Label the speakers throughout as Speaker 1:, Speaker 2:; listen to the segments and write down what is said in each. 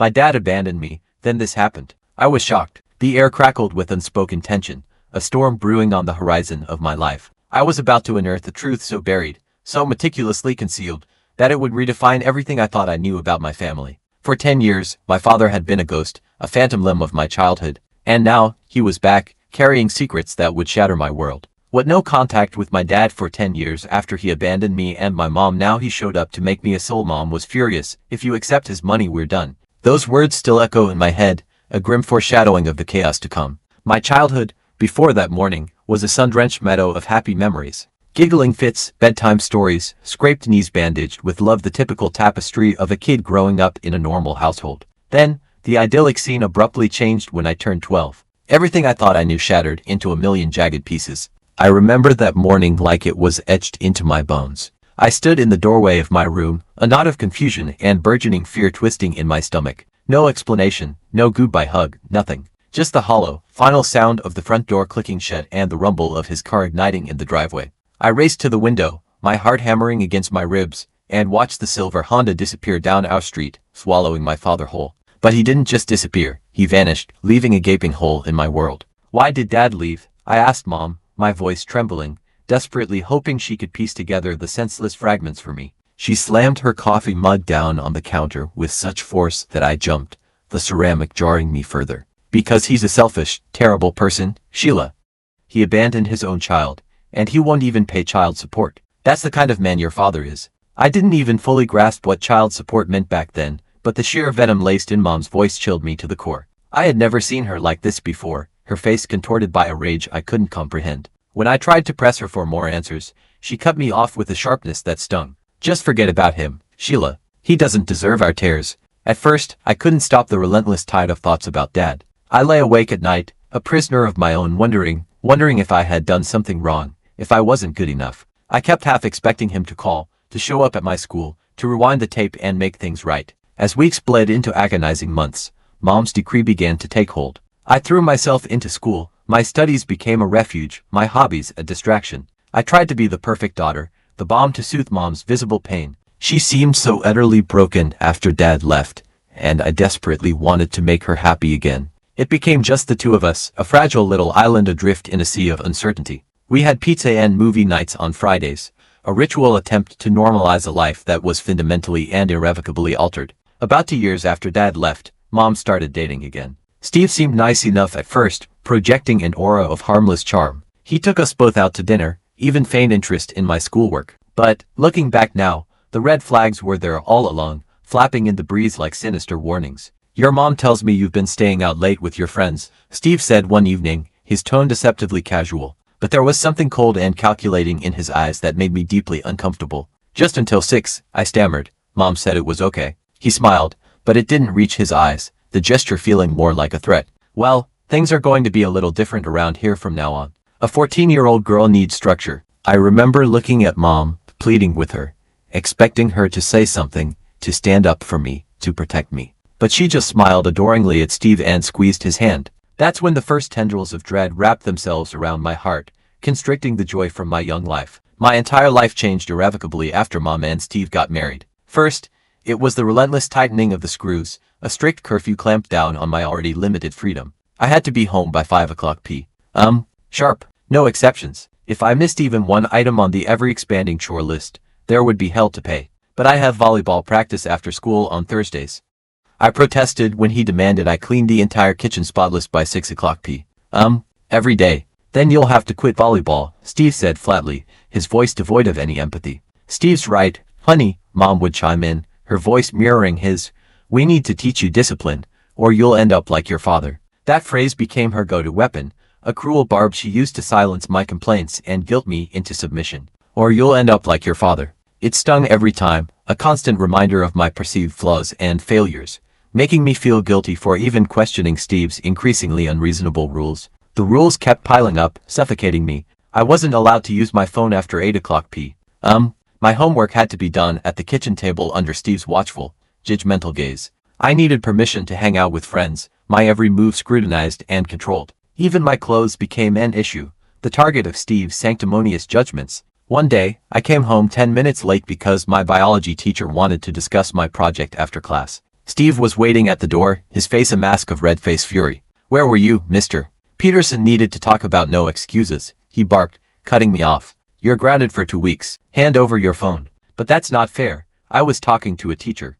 Speaker 1: My dad abandoned me, then this happened. I was shocked. The air crackled with unspoken tension, a storm brewing on the horizon of my life. I was about to unearth a truth so buried, so meticulously concealed, that it would redefine everything I thought I knew about my family. For 10 years, my father had been a ghost, a phantom limb of my childhood, and now, he was back, carrying secrets that would shatter my world. What no contact with my dad for 10 years after he abandoned me and my mom, now he showed up to make me a soul. Mom was furious. If you accept his money, we're done. Those words still echo in my head, a grim foreshadowing of the chaos to come. My childhood, before that morning, was a sun-drenched meadow of happy memories. Giggling fits, bedtime stories, scraped knees bandaged with love, the typical tapestry of a kid growing up in a normal household. Then, the idyllic scene abruptly changed when I turned 12. Everything I thought I knew shattered into a million jagged pieces. I remember that morning like it was etched into my bones. I stood in the doorway of my room, a knot of confusion and burgeoning fear twisting in my stomach. No explanation, no goodbye hug, nothing. Just the hollow, final sound of the front door clicking shut and the rumble of his car igniting in the driveway. I raced to the window, my heart hammering against my ribs, and watched the silver Honda disappear down our street, swallowing my father whole. But he didn't just disappear, he vanished, leaving a gaping hole in my world. Why did Dad leave? I asked Mom, my voice trembling, desperately hoping she could piece together the senseless fragments for me. She slammed her coffee mug down on the counter with such force that I jumped, the ceramic jarring me further. Because he's a selfish, terrible person, Sheila. He abandoned his own child, and he won't even pay child support. That's the kind of man your father is. I didn't even fully grasp what child support meant back then, but the sheer venom laced in Mom's voice chilled me to the core. I had never seen her like this before, her face contorted by a rage I couldn't comprehend. When I tried to press her for more answers, she cut me off with a sharpness that stung. Just forget about him, Sheila. He doesn't deserve our tears. At first, I couldn't stop the relentless tide of thoughts about Dad. I lay awake at night, a prisoner of my own, wondering if I had done something wrong, if I wasn't good enough. I kept half expecting him to call, to show up at my school, to rewind the tape and make things right. As weeks bled into agonizing months, Mom's decree began to take hold. I threw myself into school. My studies became a refuge, my hobbies a distraction. I tried to be the perfect daughter, the balm to soothe Mom's visible pain. She seemed so utterly broken after Dad left, and I desperately wanted to make her happy again. It became just the two of us, a fragile little island adrift in a sea of uncertainty. We had pizza and movie nights on Fridays, a ritual attempt to normalize a life that was fundamentally and irrevocably altered. About 2 years after Dad left, Mom started dating again. Steve seemed nice enough at first, projecting an aura of harmless charm. He took us both out to dinner, even feigned interest in my schoolwork. But, looking back now, the red flags were there all along, flapping in the breeze like sinister warnings. Your mom tells me you've been staying out late with your friends, Steve said one evening, his tone deceptively casual. But there was something cold and calculating in his eyes that made me deeply uncomfortable. Just until 6, I stammered. Mom said it was okay. He smiled, but it didn't reach his eyes, the gesture feeling more like a threat. Well, things are going to be a little different around here from now on. A 14-year-old girl needs structure. I remember looking at Mom, pleading with her, expecting her to say something, to stand up for me, to protect me. But she just smiled adoringly at Steve and squeezed his hand. That's when the first tendrils of dread wrapped themselves around my heart, constricting the joy from my young life. My entire life changed irrevocably after Mom and Steve got married. First, it was the relentless tightening of the screws. A strict curfew clamped down on my already limited freedom. I had to be home by 5 o'clock p.m. Sharp. No exceptions. If I missed even one item on the ever-expanding chore list, there would be hell to pay. But I have volleyball practice after school on Thursdays. I protested when he demanded I clean the entire kitchen spotless by 6 o'clock p.m. every day. Then you'll have to quit volleyball, Steve said flatly, his voice devoid of any empathy. Steve's right, honey, Mom would chime in, her voice mirroring his. We need to teach you discipline, or you'll end up like your father. That phrase became her go-to weapon, a cruel barb she used to silence my complaints and guilt me into submission. Or you'll end up like your father. It stung every time, a constant reminder of my perceived flaws and failures, making me feel guilty for even questioning Steve's increasingly unreasonable rules. The rules kept piling up, suffocating me. I wasn't allowed to use my phone after 8 o'clock p.m. My homework had to be done at the kitchen table under Steve's watchful, judgmental gaze. I needed permission to hang out with friends, my every move scrutinized and controlled. Even my clothes became an issue, the target of Steve's sanctimonious judgments. One day, I came home 10 minutes late because my biology teacher wanted to discuss my project after class. Steve was waiting at the door, his face a mask of red-faced fury. "Where were you, mister?" Peterson needed to talk about no excuses. He barked, cutting me off. "You're grounded for 2 weeks. Hand over your phone." "But that's not fair. I was talking to a teacher."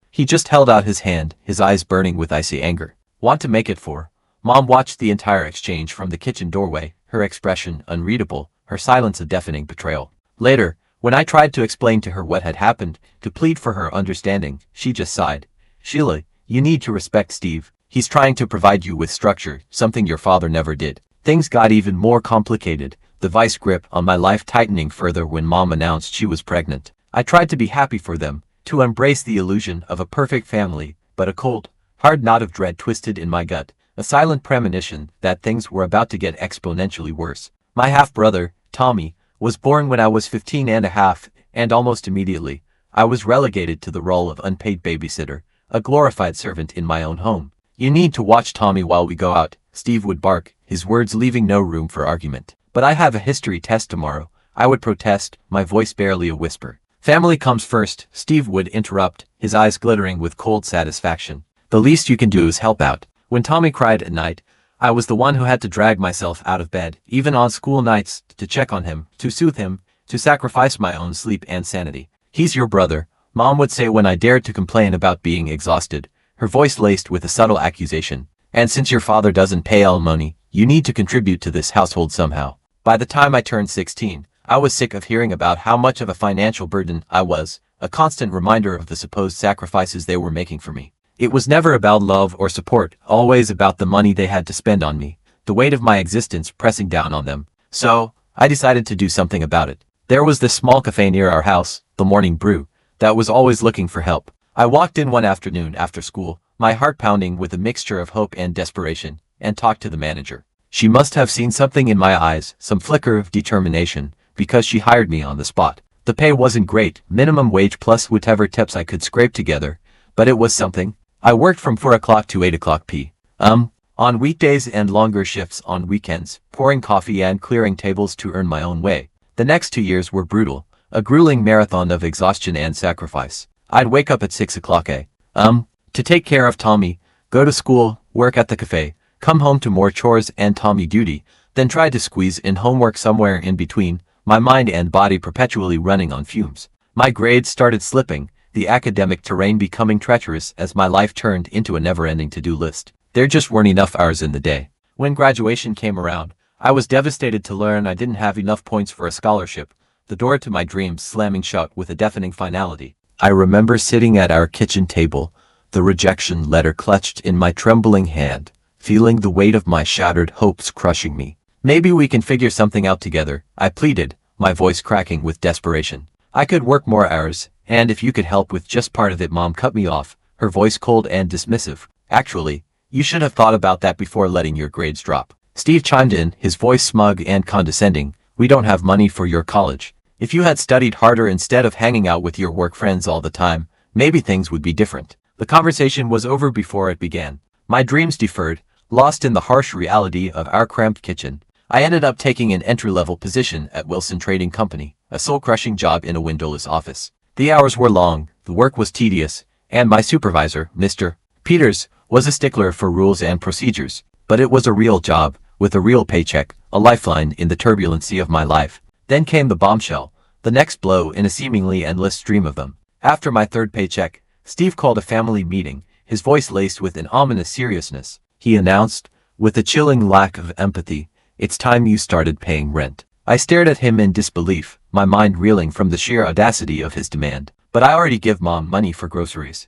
Speaker 1: He just held out his hand, his eyes burning with icy anger. "Want to make it 4?" Mom watched the entire exchange from the kitchen doorway, her expression unreadable, her silence a deafening betrayal. Later, when I tried to explain to her what had happened, to plead for her understanding, she just sighed. "Sheila, you need to respect Steve. He's trying to provide you with structure, something your father never did." Things got even more complicated, the vice grip on my life tightening further when Mom announced she was pregnant. I tried to be happy for them, to embrace the illusion of a perfect family, but a cold, hard knot of dread twisted in my gut, a silent premonition that things were about to get exponentially worse. My half-brother, Tommy, was born when I was 15 and a half, and almost immediately, I was relegated to the role of unpaid babysitter, a glorified servant in my own home. "You need to watch Tommy while we go out," Steve would bark, his words leaving no room for argument. "But I have a history test tomorrow," I would protest, my voice barely a whisper. "Family comes first," Steve would interrupt, his eyes glittering with cold satisfaction. "The least you can do is help out." When Tommy cried at night, I was the one who had to drag myself out of bed, even on school nights, to check on him, to soothe him, to sacrifice my own sleep and sanity. "He's your brother," Mom would say when I dared to complain about being exhausted, her voice laced with a subtle accusation. "And since your father doesn't pay alimony, you need to contribute to this household somehow." By the time I turned 16, I was sick of hearing about how much of a financial burden I was, a constant reminder of the supposed sacrifices they were making for me. It was never about love or support, always about the money they had to spend on me, the weight of my existence pressing down on them. So, I decided to do something about it. There was this small cafe near our house, the Morning Brew, that was always looking for help. I walked in one afternoon after school, my heart pounding with a mixture of hope and desperation, and talked to the manager. She must have seen something in my eyes, some flicker of determination, because she hired me on the spot. The pay wasn't great, minimum wage plus whatever tips I could scrape together, but it was something. I worked from 4 o'clock to 8 o'clock p.m. on weekdays and longer shifts on weekends, pouring coffee and clearing tables to earn my own way. The next 2 years were brutal, a grueling marathon of exhaustion and sacrifice. I'd wake up at 6 o'clock a.m. to take care of Tommy, go to school, work at the cafe, come home to more chores and Tommy duty, then try to squeeze in homework somewhere in between, my mind and body perpetually running on fumes. My grades started slipping, the academic terrain becoming treacherous as my life turned into a never-ending to-do list. There just weren't enough hours in the day. When graduation came around, I was devastated to learn I didn't have enough points for a scholarship, the door to my dreams slamming shut with a deafening finality. I remember sitting at our kitchen table, the rejection letter clutched in my trembling hand, feeling the weight of my shattered hopes crushing me. "Maybe we can figure something out together," I pleaded, my voice cracking with desperation. "I could work more hours, and if you could help with just part of it." Mom cut me off, her voice cold and dismissive. "Actually, you should have thought about that before letting your grades drop." Steve chimed in, his voice smug and condescending. "We don't have money for your college. If you had studied harder instead of hanging out with your work friends all the time, maybe things would be different." The conversation was over before it began. My dreams deferred, lost in the harsh reality of our cramped kitchen. I ended up taking an entry-level position at Wilson Trading Company, a soul-crushing job in a windowless office. The hours were long, the work was tedious, and my supervisor, Mr. Peters, was a stickler for rules and procedures. But it was a real job, with a real paycheck, a lifeline in the turbulency of my life. Then came the bombshell, the next blow in a seemingly endless stream of them. After my third paycheck, Steve called a family meeting, his voice laced with an ominous seriousness. He announced, with a chilling lack of empathy, "It's time you started paying rent." I stared at him in disbelief, my mind reeling from the sheer audacity of his demand. "But I already give Mom money for groceries,"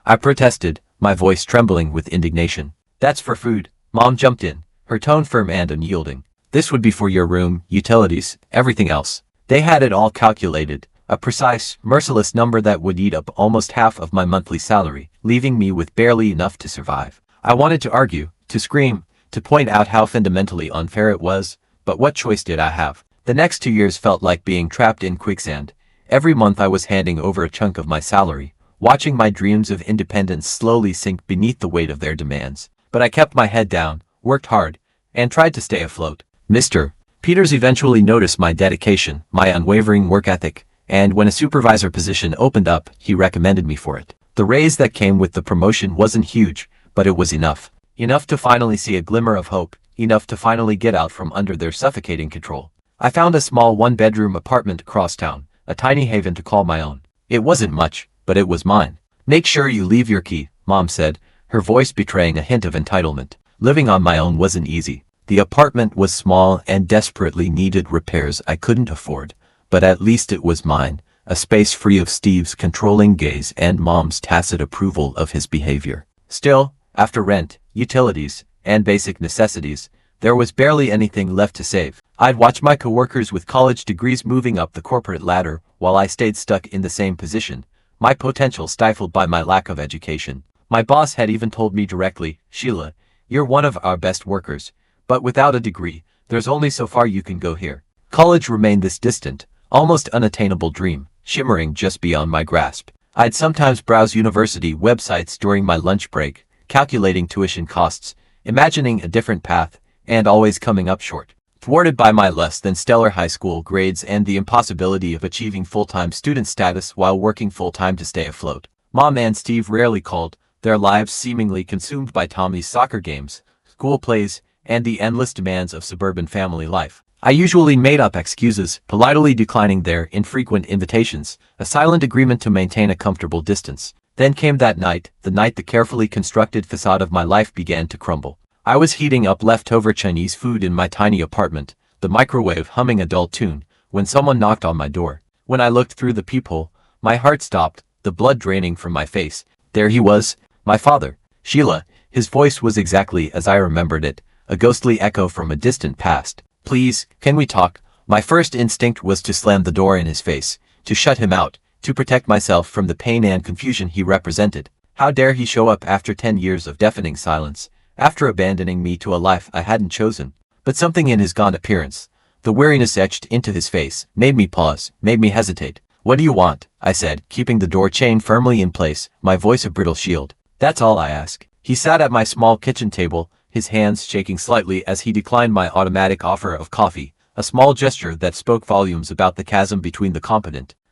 Speaker 1: I protested, my voice trembling with indignation. "That's for food," Mom jumped in, her tone firm and unyielding. "This would be for your room, utilities, everything else." They had it all calculated, a precise, merciless number that would eat up almost half of my monthly salary, leaving me with barely enough to survive. I wanted to argue, to scream, to point out how fundamentally unfair it was, but what choice did I have? The next 2 years felt like being trapped in quicksand. Every month I was handing over a chunk of my salary, watching my dreams of independence slowly sink beneath the weight of their demands. But I kept my head down, worked hard, and tried to stay afloat. Mr. Peters eventually noticed my dedication, my unwavering work ethic, and when a supervisor position opened up, he recommended me for it. The raise that came with the promotion wasn't huge, but it was enough. Enough to finally see a glimmer of hope, enough to finally get out from under their suffocating control. I found a small one-bedroom apartment across town, a tiny haven to call my own. It wasn't much, but it was mine. Make sure you leave your key, Mom said, her voice betraying a hint of entitlement. Living on my own wasn't easy. The apartment was small and desperately needed repairs I couldn't afford, but at least it was mine, a space free of Steve's controlling gaze and Mom's tacit approval of his behavior. Still, after rent, utilities, and basic necessities, there was barely anything left to save. I'd watch my coworkers with college degrees moving up the corporate ladder while I stayed stuck in the same position, my potential stifled by my lack of education. My boss had even told me directly, "Sheila, you're one of our best workers, but without a degree, there's only so far you can go here." College remained this distant, almost unattainable dream, shimmering just beyond my grasp. I'd sometimes browse university websites during my lunch break, calculating tuition costs, imagining a different path, and always coming up short. Thwarted by my less than stellar high school grades and the impossibility of achieving full-time student status while working full-time to stay afloat. Mom and Steve rarely called, their lives seemingly consumed by Tommy's soccer games, school plays, and the endless demands of suburban family life. I usually made up excuses, politely declining their infrequent invitations, a silent agreement to maintain a comfortable distance. Then came that night, the night the carefully constructed facade of my life began to crumble. I was heating up leftover Chinese food in my tiny apartment, the microwave humming a dull tune, when someone knocked on my door. When I looked through the peephole, my heart stopped, the blood draining from my face. There he was, my father, Sheila. His voice was exactly as I remembered it, a ghostly echo from a distant past. "Please, can we talk?" My first instinct was to slam the door in his face, to shut him out, to protect myself from the pain and confusion he represented. How dare he show up after 10 years of deafening silence, after abandoning me to a life I hadn't chosen? But something in his gaunt appearance, the weariness etched into his face, made me pause, made me hesitate. "What do you want?" I said, keeping the door chain firmly in place, my voice a brittle shield. "That's all I ask." He sat at my small kitchen table, his hands shaking slightly as he declined my automatic offer of coffee, a small gesture that spoke volumes about the chasm between the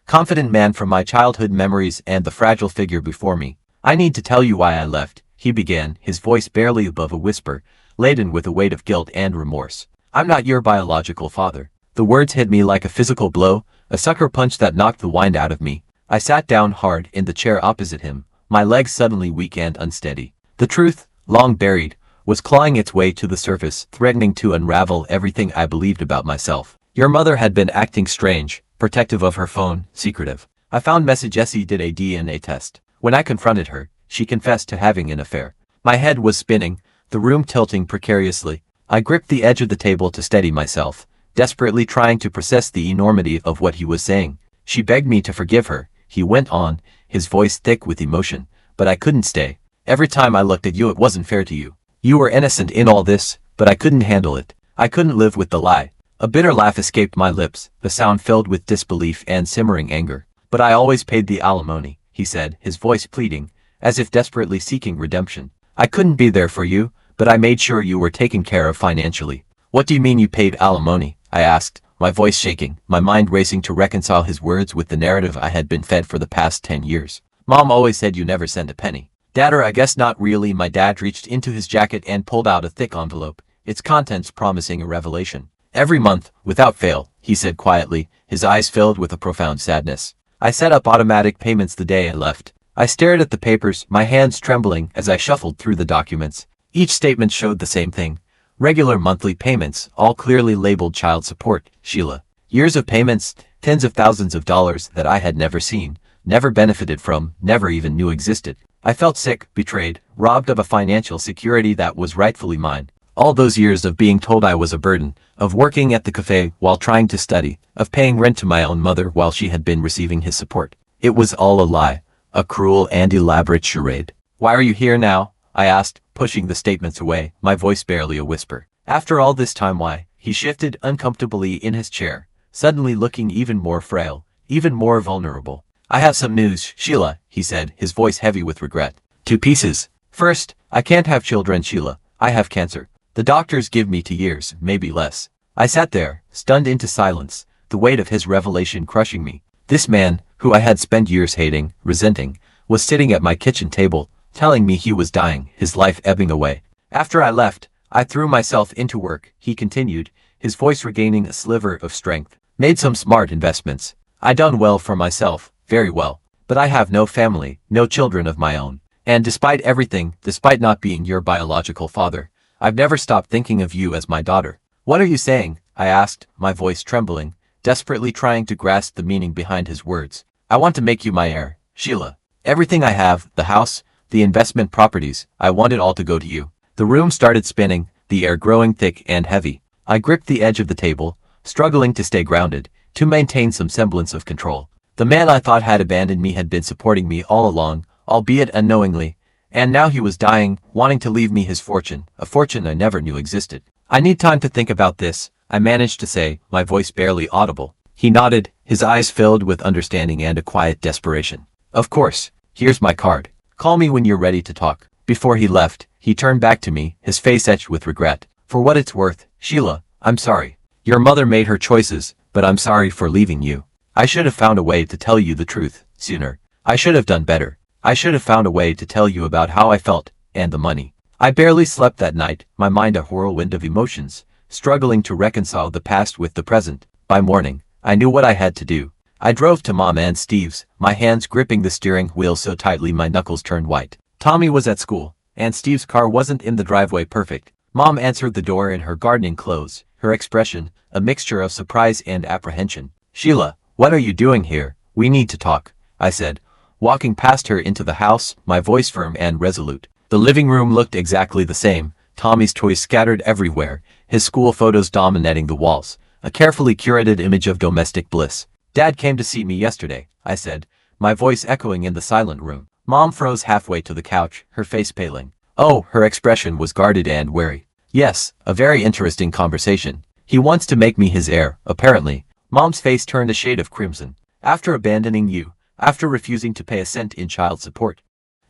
Speaker 1: confident man from my childhood memories and the fragile figure before me. "I need to tell you why I left," he began, his voice barely above a whisper, laden with a weight of guilt and remorse. "I'm not your biological father." The words hit me like a physical blow, a sucker punch that knocked the wind out of me. I sat down hard in the chair opposite him, my legs suddenly weak and unsteady. The truth, long buried, was clawing its way to the surface, threatening to unravel everything I believed about myself. "Your mother had been acting strange, protective of her phone, secretive. I found messages. Did a DNA test. When I confronted her, she confessed to having an affair." My head was spinning, the room tilting precariously. I gripped the edge of the table to steady myself, desperately trying to process the enormity of what he was saying. "She begged me to forgive her," he went on, his voice thick with emotion, "but I couldn't stay. Every time I looked at you, it wasn't fair to you. You were innocent in all this, but I couldn't handle it. I couldn't live with the lie." A bitter laugh escaped my lips, the sound filled with disbelief and simmering anger. "But I always paid the alimony," he said, his voice pleading, as if desperately seeking redemption. "I couldn't be there for you, but I made sure you were taken care of financially." "What do you mean you paid alimony?" I asked, my voice shaking, my mind racing to reconcile his words with the narrative I had been fed for the past 10 years. "Mom always said you never sent a penny." "Dad, or I guess not really." My dad reached into his jacket and pulled out a thick envelope, its contents promising a revelation. "Every month, without fail," he said quietly, his eyes filled with a profound sadness. "I set up automatic payments the day I left." I stared at the papers, my hands trembling as I shuffled through the documents. Each statement showed the same thing. Regular monthly payments, all clearly labeled child support, Sheila. Years of payments, tens of thousands of dollars that I had never seen, never benefited from, never even knew existed. I felt sick, betrayed, robbed of a financial security that was rightfully mine. All those years of being told I was a burden, of working at the cafe while trying to study, of paying rent to my own mother while she had been receiving his support. It was all a lie, a cruel and elaborate charade. "Why are you here now?" I asked, pushing the statements away, my voice barely a whisper. "After all this time, why?" He shifted uncomfortably in his chair, suddenly looking even more frail, even more vulnerable. "I have some news, Sheila," he said, his voice heavy with regret. "Two pieces. First, I can't have children, Sheila. I have cancer. The doctors give me 2 years, maybe less." I sat there, stunned into silence, the weight of his revelation crushing me. This man, who I had spent years hating, resenting, was sitting at my kitchen table, telling me he was dying, his life ebbing away. After I left, I threw myself into work, he continued, his voice regaining a sliver of strength. Made some smart investments. I done well for myself, very well. But I have no family, no children of my own. And despite everything, despite not being your biological father, I've never stopped thinking of you as my daughter. What are you saying? I asked, my voice trembling, desperately trying to grasp the meaning behind his words. I want to make you my heir, Sheila. Everything I have, the house, the investment properties, I want it all to go to you. The room started spinning, the air growing thick and heavy. I gripped the edge of the table, struggling to stay grounded, to maintain some semblance of control. The man I thought had abandoned me had been supporting me all along, albeit unknowingly, and now he was dying, wanting to leave me his fortune, a fortune I never knew existed. I need time to think about this, I managed to say, my voice barely audible. He nodded, his eyes filled with understanding and a quiet desperation. Of course, here's my card. Call me when you're ready to talk. Before he left, he turned back to me, his face etched with regret. For what it's worth, Sheila, I'm sorry. Your mother made her choices, but I'm sorry for leaving you. I should have found a way to tell you the truth, sooner. I should have done better. I should have found a way to tell you about how I felt, and the money. I barely slept that night, my mind a whirlwind of emotions, struggling to reconcile the past with the present. By morning, I knew what I had to do. I drove to Mom and Steve's, my hands gripping the steering wheel so tightly my knuckles turned white. Tommy was at school, and Steve's car wasn't in the driveway perfect. Mom answered the door in her gardening clothes, her expression, a mixture of surprise and apprehension. Sheila, what are you doing here? We need to talk, I said, walking past her into the house, my voice firm and resolute. The living room looked exactly the same, Tommy's toys scattered everywhere, his school photos dominating the walls, a carefully curated image of domestic bliss. Dad came to see me yesterday, I said, my voice echoing in the silent room. Mom froze halfway to the couch, her face paling. Oh, her expression was guarded and wary. Yes, a very interesting conversation. He wants to make me his heir, apparently. Mom's face turned a shade of crimson. After abandoning you, after refusing to pay a cent in child support.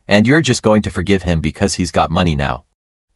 Speaker 1: And you're just going to forgive him because he's got money now.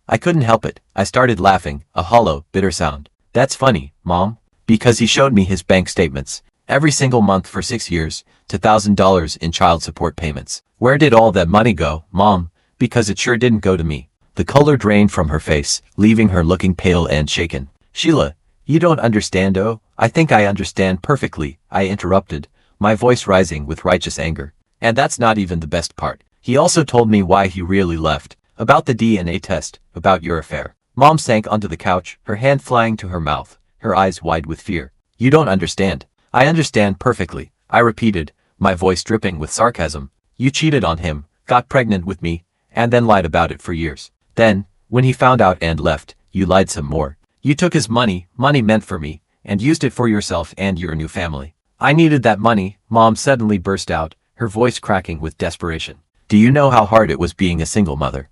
Speaker 1: I couldn't help it. I started laughing, a hollow, bitter sound. That's funny, Mom. Because he showed me his bank statements. Every single month for 6 years, $2,000 in child support payments. Where did all that money go, Mom? Because it sure didn't go to me. The color drained from her face, leaving her looking pale and shaken. Sheila, you don't understand. Oh, I think I understand perfectly, I interrupted, my voice rising with righteous anger. And that's not even the best part. He also told me why he really left. About the DNA test, about your affair. Mom sank onto the couch, her hand flying to her mouth, her eyes wide with fear. You don't understand. I understand perfectly, I repeated, my voice dripping with sarcasm. You cheated on him, got pregnant with me, and then lied about it for years. Then, when he found out and left, you lied some more. You took his money meant for me, and used it for yourself and your new family. I needed that money, Mom suddenly burst out, her voice cracking with desperation. Do you know how hard it was being a single mother?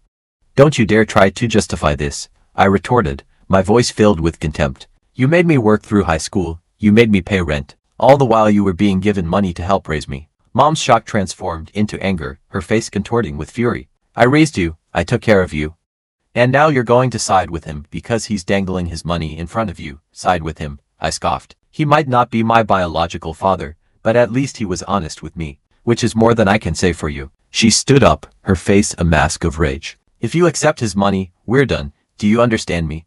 Speaker 1: Don't you dare try to justify this, I retorted, my voice filled with contempt. You made me work through high school, you made me pay rent, all the while you were being given money to help raise me. Mom's shock transformed into anger, her face contorting with fury. I raised you, I took care of you. And now you're going to side with him because he's dangling his money in front of you. Side with him, I scoffed. He might not be my biological father, but at least he was honest with me, which is more than I can say for you. She stood up, her face a mask of rage. If you accept his money, we're done. Do you understand me?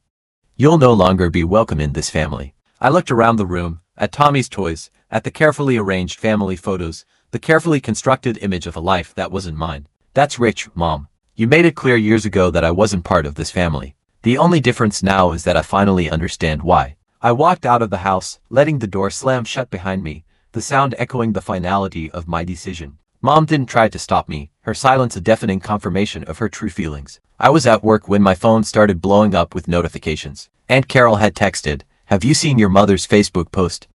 Speaker 1: You'll no longer be welcome in this family. I looked around the room, at Tommy's toys, at the carefully arranged family photos, the carefully constructed image of a life that wasn't mine. That's rich, Mom. You made it clear years ago that I wasn't part of this family. The only difference now is that I finally understand why. I walked out of the house, letting the door slam shut behind me, the sound echoing the finality of my decision. Mom didn't try to stop me, her silence a deafening confirmation of her true feelings. I was at work when my phone started blowing up with notifications. Aunt Carol had texted, "Have you seen your mother's Facebook post?"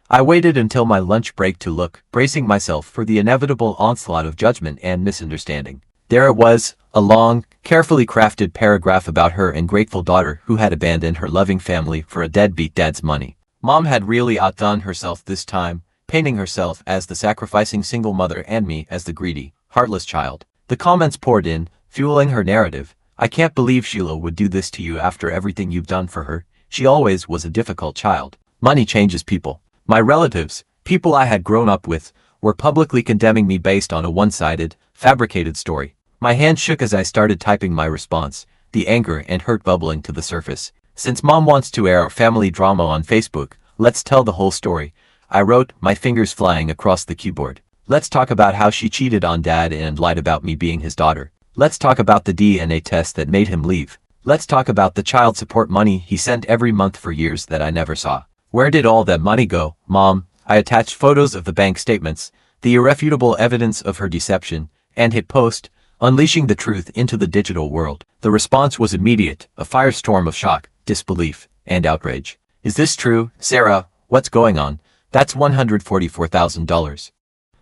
Speaker 1: I waited until my lunch break to look, bracing myself for the inevitable onslaught of judgment and misunderstanding. There it was, a long, carefully crafted paragraph about her ungrateful daughter who had abandoned her loving family for a deadbeat dad's money. Mom had really outdone herself this time, painting herself as the sacrificing single mother and me as the greedy, heartless child. The comments poured in, fueling her narrative. I can't believe Sheila would do this to you after everything you've done for her. She always was a difficult child. Money changes people. My relatives, people I had grown up with, were publicly condemning me based on a one-sided, fabricated story. My hand shook as I started typing my response, the anger and hurt bubbling to the surface. Since Mom wants to air our family drama on Facebook, let's tell the whole story, I wrote, my fingers flying across the keyboard. Let's talk about how she cheated on Dad and lied about me being his daughter. Let's talk about the DNA test that made him leave. Let's talk about the child support money he sent every month for years that I never saw. Where did all that money go, Mom? I attached photos of the bank statements, the irrefutable evidence of her deception, and hit post, unleashing the truth into the digital world. The response was immediate, a firestorm of shock, disbelief, and outrage. Is this true, Sarah? What's going on? That's $144,000.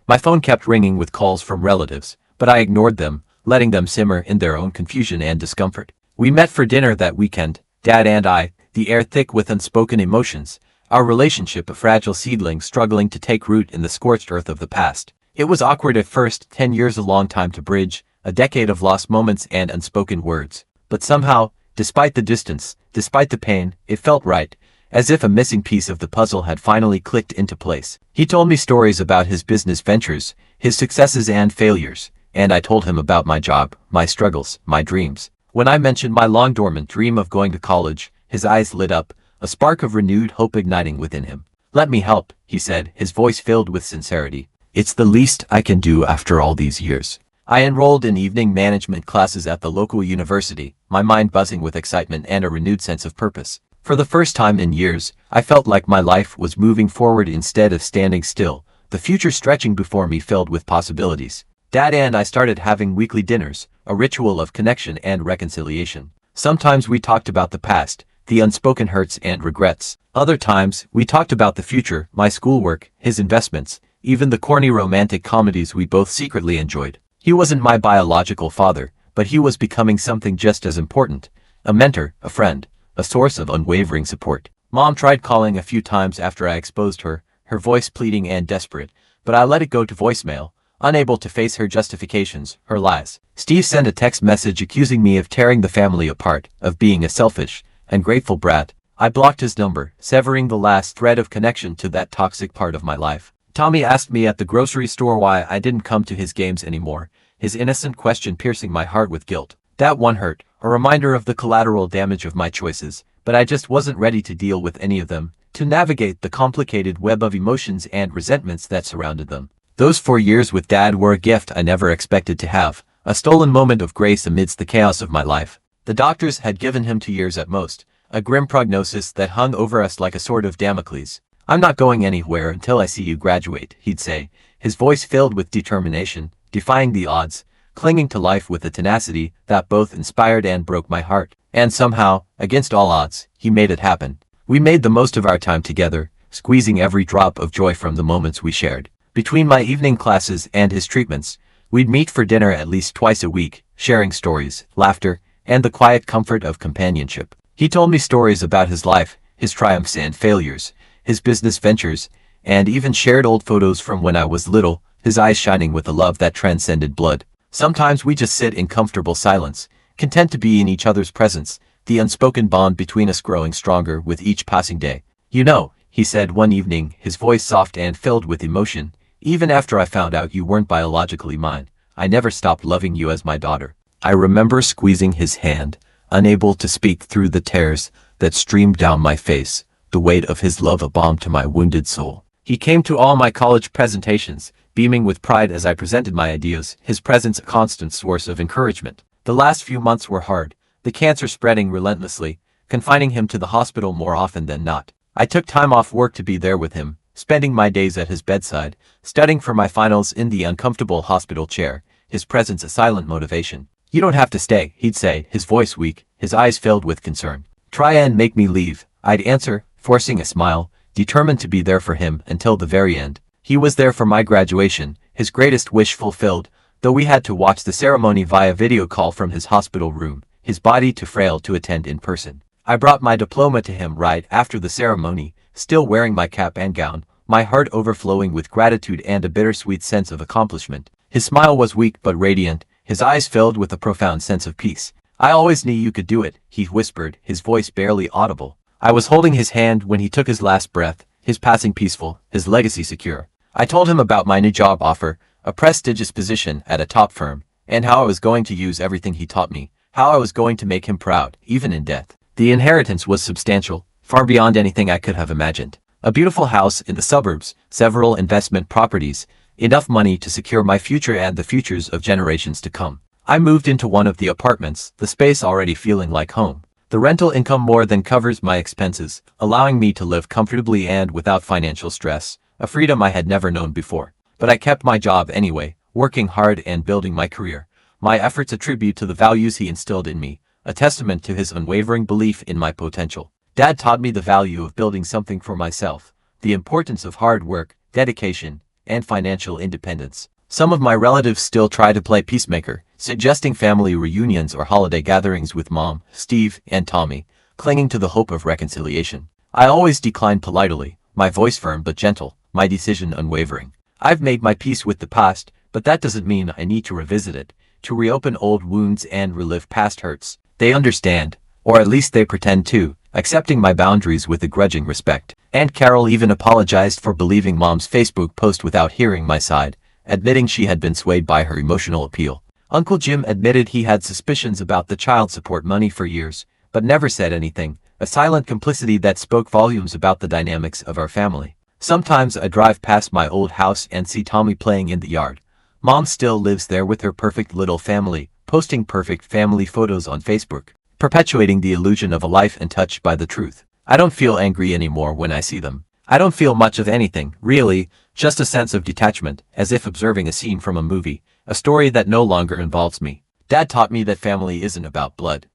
Speaker 1: My phone kept ringing with calls from relatives, but I ignored them, letting them simmer in their own confusion and discomfort. We met for dinner that weekend, Dad and I, the air thick with unspoken emotions, our relationship a fragile seedling struggling to take root in the scorched earth of the past. It was awkward at first, 10 years a long time to bridge, a decade of lost moments and unspoken words. But somehow, despite the distance, despite the pain, it felt right, as if a missing piece of the puzzle had finally clicked into place. He told me stories about his business ventures, his successes and failures, and I told him about my job, my struggles, my dreams. When I mentioned my long-dormant dream of going to college, his eyes lit up, a spark of renewed hope igniting within him. Let me help, he said, his voice filled with sincerity. It's the least I can do after all these years. I enrolled in evening management classes at the local university, my mind buzzing with excitement and a renewed sense of purpose. For the first time in years, I felt like my life was moving forward instead of standing still, the future stretching before me filled with possibilities. Dad and I started having weekly dinners, a ritual of connection and reconciliation. Sometimes we talked about the past, the unspoken hurts and regrets. Other times, we talked about the future, my schoolwork, his investments, even the corny romantic comedies we both secretly enjoyed. He wasn't my biological father, but he was becoming something just as important, a mentor, a friend, a source of unwavering support. Mom tried calling a few times after I exposed her, her voice pleading and desperate, but I let it go to voicemail, unable to face her justifications, her lies. Steve sent a text message accusing me of tearing the family apart, of being a selfish, ungrateful brat. I blocked his number, severing the last thread of connection to that toxic part of my life. Tommy asked me at the grocery store why I didn't come to his games anymore, his innocent question piercing my heart with guilt. That one hurt, a reminder of the collateral damage of my choices, but I just wasn't ready to deal with any of them, to navigate the complicated web of emotions and resentments that surrounded them. Those 4 years with Dad were a gift I never expected to have, a stolen moment of grace amidst the chaos of my life. The doctors had given him 2 years at most, a grim prognosis that hung over us like a sword of Damocles. I'm not going anywhere until I see you graduate, he'd say, his voice filled with determination, defying the odds, clinging to life with a tenacity that both inspired and broke my heart. And somehow, against all odds, he made it happen. We made the most of our time together, squeezing every drop of joy from the moments we shared. Between my evening classes and his treatments, we'd meet for dinner at least twice a week, sharing stories, laughter, and the quiet comfort of companionship. He told me stories about his life, his triumphs and failures, his business ventures, and even shared old photos from when I was little, his eyes shining with a love that transcended blood. Sometimes we just sit in comfortable silence, content to be in each other's presence, the unspoken bond between us growing stronger with each passing day. You know, he said one evening, his voice soft and filled with emotion, even after I found out you weren't biologically mine, I never stopped loving you as my daughter. I remember squeezing his hand, unable to speak through the tears that streamed down my face, the weight of his love a balm to my wounded soul. He came to all my college presentations, beaming with pride as I presented my ideas, his presence a constant source of encouragement. The last few months were hard, the cancer spreading relentlessly, confining him to the hospital more often than not. I took time off work to be there with him, spending my days at his bedside, studying for my finals in the uncomfortable hospital chair, his presence a silent motivation. You don't have to stay, he'd say, his voice weak, his eyes filled with concern. Try and make me leave, I'd answer, forcing a smile, determined to be there for him until the very end. He was there for my graduation, his greatest wish fulfilled, though we had to watch the ceremony via video call from his hospital room, his body too frail to attend in person. I brought my diploma to him right after the ceremony, still wearing my cap and gown, my heart overflowing with gratitude and a bittersweet sense of accomplishment. His smile was weak but radiant, his eyes filled with a profound sense of peace. I always knew you could do it, he whispered, his voice barely audible. I was holding his hand when he took his last breath, his passing peaceful, his legacy secure. I told him about my new job offer, a prestigious position at a top firm, and how I was going to use everything he taught me, how I was going to make him proud, even in death. The inheritance was substantial, far beyond anything I could have imagined. A beautiful house in the suburbs, several investment properties, enough money to secure my future and the futures of generations to come. I moved into one of the apartments, the space already feeling like home. The rental income more than covers my expenses, allowing me to live comfortably and without financial stress, a freedom I had never known before. But I kept my job anyway, working hard and building my career. My efforts a tribute to the values he instilled in me, a testament to his unwavering belief in my potential. Dad taught me the value of building something for myself, the importance of hard work, dedication, and financial independence. Some of my relatives still try to play peacemaker, suggesting family reunions or holiday gatherings with Mom, Steve, and Tommy, clinging to the hope of reconciliation. I always declined politely, my voice firm but gentle, my decision unwavering. I've made my peace with the past, but that doesn't mean I need to revisit it, to reopen old wounds and relive past hurts. They understand, or at least they pretend to, accepting my boundaries with a grudging respect. Aunt Carol even apologized for believing Mom's Facebook post without hearing my side, admitting she had been swayed by her emotional appeal. Uncle Jim admitted he had suspicions about the child support money for years, but never said anything, a silent complicity that spoke volumes about the dynamics of our family. Sometimes I drive past my old house and see Tommy playing in the yard. Mom still lives there with her perfect little family, posting perfect family photos on Facebook, perpetuating the illusion of a life untouched by the truth. I don't feel angry anymore when I see them. I don't feel much of anything, really, just a sense of detachment, as if observing a scene from a movie, a story that no longer involves me. Dad taught me that family isn't about blood.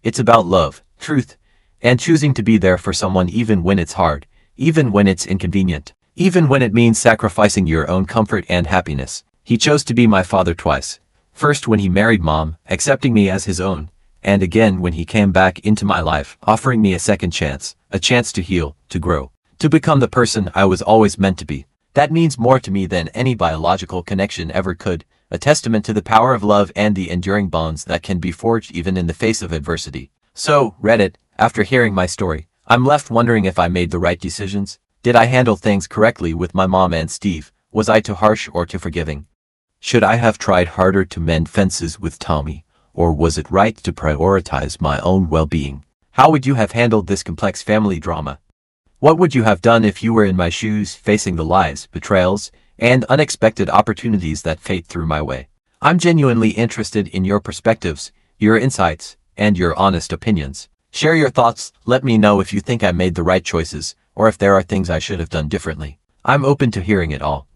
Speaker 1: It's about love, truth, and choosing to be there for someone even when it's hard, even when it's inconvenient, even when it means sacrificing your own comfort and happiness. He chose to be my father twice. First when he married Mom, accepting me as his own, and again when he came back into my life, offering me a second chance, a chance to heal, to grow, to become the person I was always meant to be. That means more to me than any biological connection ever could, a testament to the power of love and the enduring bonds that can be forged even in the face of adversity. So, Reddit, after hearing my story, I'm left wondering if I made the right decisions. Did I handle things correctly with my mom and Steve? Was I too harsh or too forgiving? Should I have tried harder to mend fences with Tommy, or was it right to prioritize my own well-being? How would you have handled this complex family drama? What would you have done if you were in my shoes, facing the lies, betrayals, and unexpected opportunities that fate threw my way? I'm genuinely interested in your perspectives, your insights, and your honest opinions. Share your thoughts, let me know if you think I made the right choices, or if there are things I should have done differently. I'm open to hearing it all.